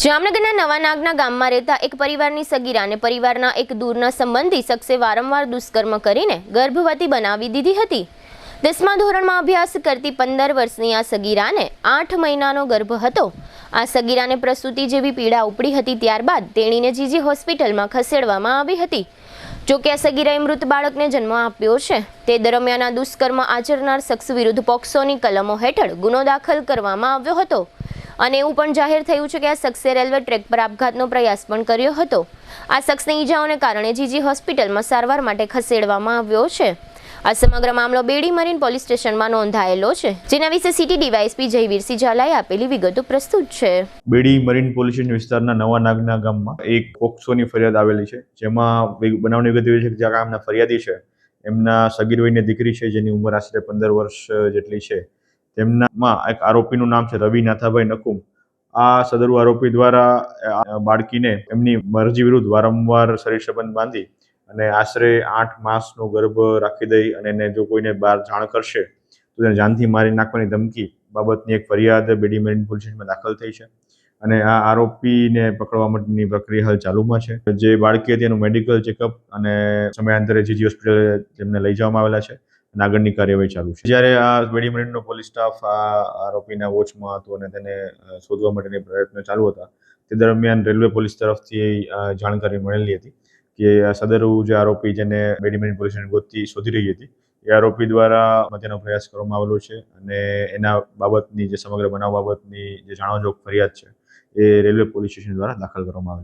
જામનગરના નવા નાગના ગામમાં રહેતા એક પરિવારની સગીરા અને પરિવારના એક દૂરના સંબંધી શખ્સે વારંવાર દુષ્કર્મ કરીને ગર્ભવતી બનાવી દીધી હતી। 10મા ધોરણમાં અભ્યાસ કરતી 15 વર્ષની આ સગીરાને 8 મહિનાનો ગર્ભ હતો। આ સગીરાને પ્રસૂતિ જેવી પીડા ઉપડી હતી। ત્યારબાદ તેણીને જીજી હોસ્પિટલમાં ખસેડવામાં આવી હતી। જો કે આ સગીરાએ મૃત બાળકને જન્મ આપ્યો છે। તે દરમિયાન આ દુષ્કર્મ આચરનાર શખ્સ વિરુદ્ધ પોક્સોની કલમો હેઠળ ગુનો દાખલ કરવામાં આવ્યો હતો અને એવું પણ જાહેર થયું છે કે આ શખ્સે રેલવે ટ્રેક પર આપઘાતનો પ્રયાસ પણ કર્યો હતો। આ શખ્સને ઈજાઓને કારણે જીજી હોસ્પિટલમાં સારવાર માટે ખસેડવામાં આવ્યો છે। આ સમગ્ર મામલો બેડી મરીન પોલીસ સ્ટેશનમાં નોંધાયેલો છે, જેના વિશે સિટી ડીવાયએસપી જયવીરસિંહ ઝાલાએ આપેલી વિગતો પ્રસ્તુત છે। બેડી મરીન પોલીસ સ્ટેશન વિસ્તારના નવા નાગના ગામમાં એક પોક્સોની ફરિયાદ આવેલી છે, જેમાં બનાવની વિગત એવી છે કે જે ગામના ફરિયાદી છે એમના સગીર વયની દીકરી છે, જેની ઉંમર આશરે 15 વર્ષ જેટલી છે। તેમનામાં એક આરોપીનું નામ છે રવિ નાથાભાઈ નકુમ। આ સદરુ આરોપી દ્વારા બાળકીને એમની મરજી વિરુદ્ધ વારંવાર શરીર સંબંધ બાંધી અને આશરે 8 માસનો ગર્ભ રાખી દઈ અને એને જો કોઈને બહાર જાણ કરશે તો તેને જાનથી મારી નાખવાની ધમકી બાબતની એક ફરિયાદ બેડી મરીન પોલીસ સ્ટેશનમાં દાખલ થઈ છે અને આ આરોપીને પકડવા માટેની પ્રક્રિયા હાલ ચાલુમાં છે। જે બાળકી હતી એનું મેડિકલ ચેકઅપ અને સમયાંતરે જીજી હોસ્પિટલ તેમને લઈ જવામાં આવેલા છે અને આગળની કાર્યવાહી ચાલુ છે। જ્યારે આ બેડી મરીનનો પોલીસ સ્ટાફ આ આરોપીના વોચમાં હતો અને તેને શોધવા માટેની પ્રયત્નો ચાલુ હતા, તે દરમિયાન રેલવે પોલીસ તરફથી જાણકારી મળેલી હતી કે સદરુ જે આરોપી જેને બેડી મરીન પોલીસ ગોતી શોધી રહી હતી એ આરોપી દ્વારા હત્યાનો પ્રયાસ કરવામાં આવેલો છે અને એના બાબતની જે સમગ્ર બનાવ બાબતની જે જાણવાજોગ ફરિયાદ છે એ રેલવે પોલીસ સ્ટેશન દ્વારા દાખલ કરવામાં આવી।